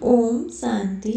ओम शांति।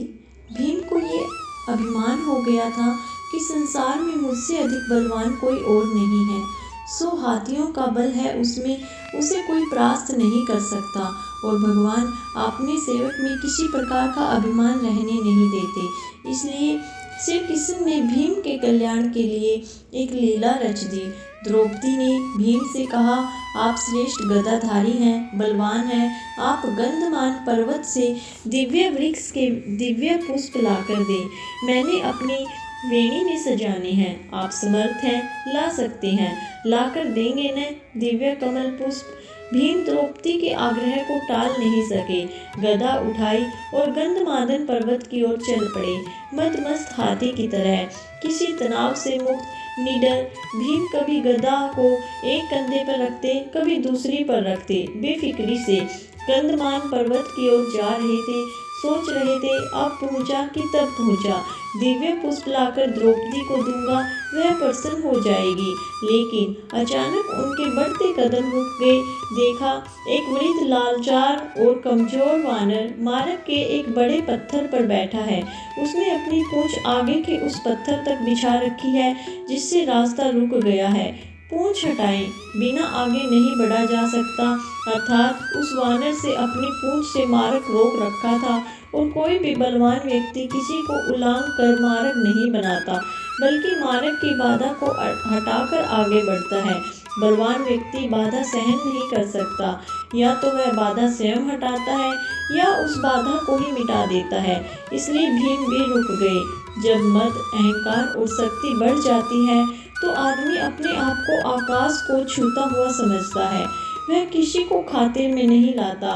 भीम को ये अभिमान हो गया था कि संसार में मुझसे अधिक बलवान कोई और नहीं है। 100 हाथियों का बल है उसमें, उसे कोई परास्त नहीं कर सकता। और भगवान अपने सेवक में किसी प्रकार का अभिमान रहने नहीं देते। इसलिए श्री कृष्ण ने भीम के कल्याण के लिए एक लीला रच दी। द्रौपदी ने भीम से कहा, आप श्रेष्ठ गदाधारी हैं, बलवान हैं। आप गंधमान पर्वत से दिव्य वृक्ष के दिव्य पुष्प लाकर दे, मैंने अपनी वेणी में सजाने हैं। आप समर्थ हैं, ला सकते हैं, लाकर देंगे न दिव्य कमल पुष्प। भीम द्रौपदी के आग्रह को टाल नहीं सके। गदा उठाई और गंधमादन पर्वत की ओर चल पड़े। मदमस्त हाथी की तरह, किसी तनाव से मुक्त, निडर। भीम कभी गदा को एक कंधे पर रखते, कभी दूसरी पर रखते, बेफिक्री से गंधमान पर्वत की ओर जा रहे थे। सोच रहे थे, अब पहुंचा कि तब पहुंचा, दिव्य पुष्प लाकर द्रौपदी को दूंगा, वह प्रसन्न हो जाएगी। लेकिन अचानक उनके बढ़ते कदम रुक गए। देखा, एक वृद्ध लाचार और कमजोर वानर मार्ग के एक बड़े पत्थर पर बैठा है। उसने अपनी पूंछ आगे के उस पत्थर तक बिछा रखी है जिससे रास्ता रुक गया है। पूंछ हटाएं, बिना आगे नहीं बढ़ा जा सकता। अर्थात उस वानर से अपनी पूंछ से मार्ग रोक रखा था। और कोई भी बलवान व्यक्ति किसी को उलांघ कर मार्ग नहीं बनाता, बल्कि मार्ग की बाधा को हटाकर आगे बढ़ता है। बलवान व्यक्ति बाधा सहन नहीं कर सकता, या तो वह बाधा स्वयं हटाता है या उस बाधा को ही मिटा देता है। इसलिए भीम भी रुक गए। जब मद, अहंकार और शक्ति बढ़ जाती है तो आदमी अपने आप को आकाश को छूता हुआ समझता है। वह किसी को खातिर में नहीं लाता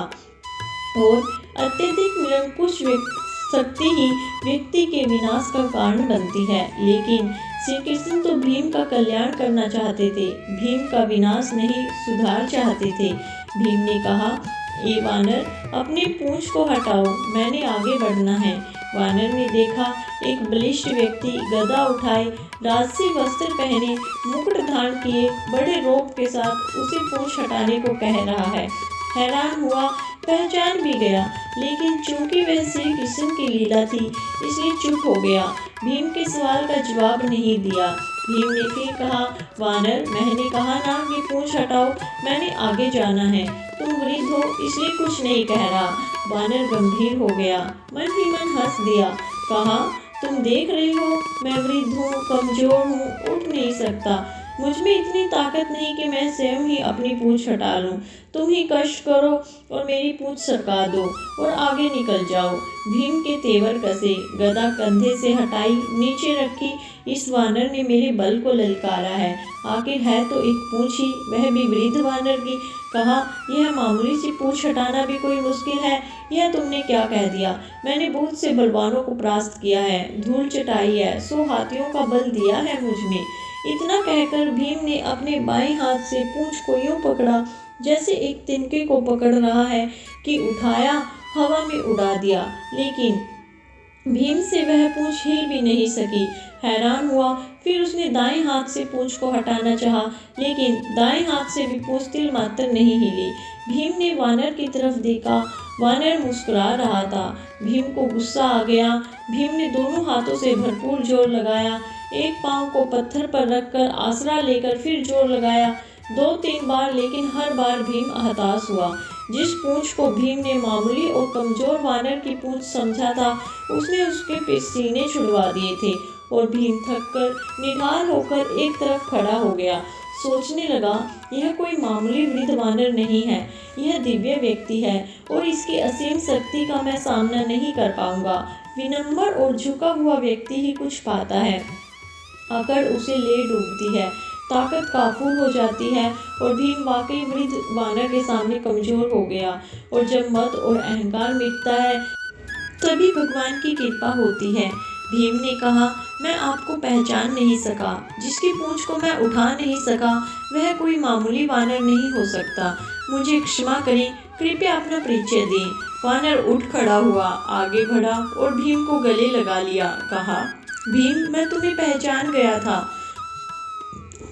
और अत्यधिक निरंकुश शक्ति ही व्यक्ति के विनाश का कारण बनती है। लेकिन श्री कृष्ण तो भीम का कल्याण करना चाहते थे, भीम का विनाश नहीं, सुधार चाहते थे। भीम ने कहा, ये वानर, अपनी पूंछ को हटाओ, मैंने आगे बढ़ना है। वानर ने देखा, एक बलिष्ठ व्यक्ति गदा उठाए, राजसी वस्त्र पहने, मुकुट धारण किए, बड़े रोब के साथ उसे पूंछ हटाने को कह रहा है। हैरान हुआ, पहचान भी गया, लेकिन चूंकि वह श्री कृष्ण की लीला थी इसलिए चुप हो गया। भीम के सवाल का जवाब नहीं दिया। भीम ने फिर कहा, वानर, मैंने कहा ना कि पूंछ हटाओ, मैंने आगे जाना है। तुम वृद्ध हो इसलिए कुछ नहीं कह रहा। वानर गंभीर हो गया, मन ही मन हंस दिया। कहा, तुम देख रहे हो, मैं वृद्ध हूँ, कमजोर हूँ, उठ नहीं सकता। मुझ में इतनी ताकत नहीं कि मैं स्वयं ही अपनी पूंछ हटा लूं। तुम ही कष्ट करो और मेरी पूंछ सरका दो और आगे निकल जाओ। भीम के तेवर कसे, गदा कंधे से हटाई, नीचे रखी। इस वानर ने मेरे बल को ललकारा है। आखिर है तो एक पूंछ ही, वह भी वृद्ध वानर की। कहा, यह मामूली सी पूंछ हटाना भी कोई मुश्किल है? यह तुमने क्या कह दिया? मैंने बहुत से बलवानों को परास्त किया है, धूल चटाई है, 100 हाथियों का बल दिया है मुझ में। इतना कहकर भीम ने अपने बाएं हाथ से पूंछ को यूं पकड़ा जैसे एक तिनके को पकड़ रहा है कि उठाया, हवा में उड़ा दिया। लेकिन भीम से वह पूंछ हिल भी नहीं सकी। हैरान हुआ, फिर उसने दाएं हाथ से पूंछ को हटाना चाहा, लेकिन दाएं हाथ से भी पूंछ तिल मात्र नहीं हिली। भीम ने वानर की तरफ देखा, वानर मुस्कुरा रहा था। भीम को गुस्सा आ गया। भीम ने दोनों हाथों से भरपूर जोर लगाया, एक पांव को पत्थर पर रखकर आसरा लेकर फिर जोर लगाया 2-3 बार, लेकिन हर बार भीम हताश हुआ। जिस पूंछ को भीम ने मामूली और कमजोर वानर की पूंछ समझा था, उसने उसके सीने छुड़वा दिए थे और भीम थककर निढाल होकर एक तरफ खड़ा हो गया। सोचने लगा, यह कोई मामूली वृद्ध वानर नहीं है, यह दिव्य व्यक्ति है और इसकी असीम शक्ति का मैं सामना नहीं कर पाऊंगा। विनम्र और झुका हुआ व्यक्ति ही कुछ पाता है, अकड़ उसे ले डूबती है, ताकत काफूर हो जाती है। और भीम वाकई वृद्ध वानर के सामने कमजोर हो गया। और जब मद और अहंकार मिटता है तभी भगवान की कृपा होती है। भीम ने कहा, मैं आपको पहचान नहीं सका, जिसकी पूंछ को मैं उठा नहीं सका, वह कोई मामूली वानर नहीं हो सकता। मुझे क्षमा करें, कृपया अपना परिचय दें। वानर उठ खड़ा हुआ, आगे बढ़ा और भीम को गले लगा लिया। कहा, भीम, मैं तुम्हें पहचान गया था।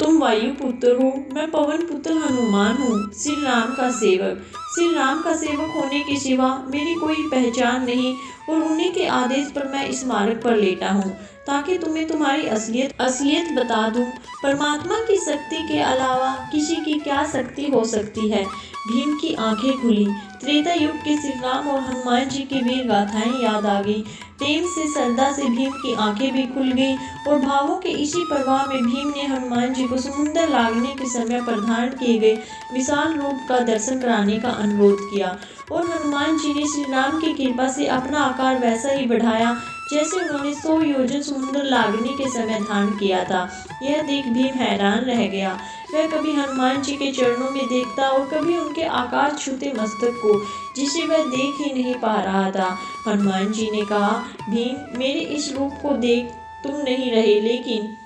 तुम वायु पुत्र हो, मैं पवन पुत्र हनुमान हूँ, श्री राम का सेवक। श्री राम का सेवक होने के सिवा मेरी कोई पहचान नहीं और उन्हीं के आदेश पर मैं इस मार्ग पर लेटा हूँ ताकि तुम्हें तुम्हारी असलियत बता दूं। परमात्मा की शक्ति के अलावा किसी की क्या शक्ति हो सकती है। भीम की आंखें खुली। त्रेता युग के श्री राम और हनुमान जी की वीर गाथाएं याद आ गई। प्रेम से श्रद्धा से भीम की आंखें भी खुल गई और भावों के इसी प्रवाह में भीम ने हनुमान जी को समुद्र लागने के समय प्रदान किए गए विशाल रूप का दर्शन कराने का अनुरोध किया और हनुमान जी ने श्री राम की कृपा से अपना आकार वैसा ही बढ़ाया जैसे उन्होंने 100 योजन समुद्र लागने के समय धारण किया था। यह देख भीम हैरान रह गया। वह कभी हनुमान जी के चरणों में देखता और कभी उनके आकार छूते मस्तक को, जिसे वह देख ही नहीं पा रहा था। हनुमान जी ने कहा, भीम, मेरे इस रूप को देख तुम नहीं रहे, लेकिन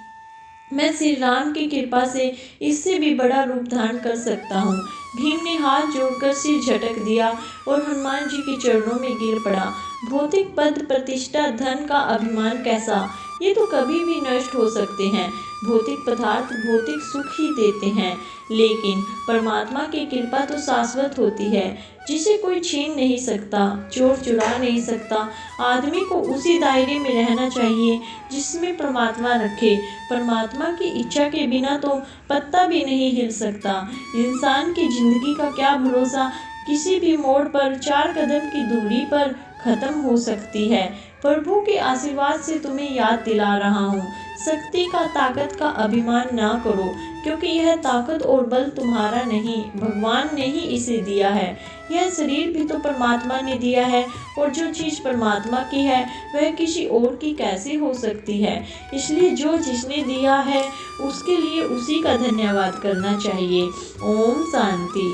मैं श्री राम की कृपा से इससे भी बड़ा रूप धारण कर सकता हूँ। भीम ने हाथ जोड़कर सिर झटक दिया और हनुमान जी के चरणों में गिर पड़ा। भौतिक पद, प्रतिष्ठा, धन का अभिमान कैसा, ये तो कभी भी नष्ट हो सकते हैं। भौतिक पदार्थ भौतिक सुख ही देते हैं, लेकिन परमात्मा की कृपा तो शाश्वत होती है, जिसे कोई छीन नहीं सकता, चोर चुरा नहीं सकता। आदमी को उसी दायरे में रहना चाहिए जिसमें परमात्मा रखे। परमात्मा की इच्छा के बिना तो पत्ता भी नहीं हिल सकता। इंसान की जिंदगी का क्या भरोसा, किसी भी मोड़ पर 4 कदम की दूरी पर खत्म हो सकती है। प्रभु के आशीर्वाद से तुम्हें याद दिला रहा हूँ, शक्ति का, ताकत का अभिमान ना करो, क्योंकि यह ताकत और बल तुम्हारा नहीं, भगवान ने ही इसे दिया है। यह शरीर भी तो परमात्मा ने दिया है और जो चीज़ परमात्मा की है वह किसी और की कैसे हो सकती है। इसलिए जो जिसने दिया है उसके लिए उसी का धन्यवाद करना चाहिए। ओम शांति।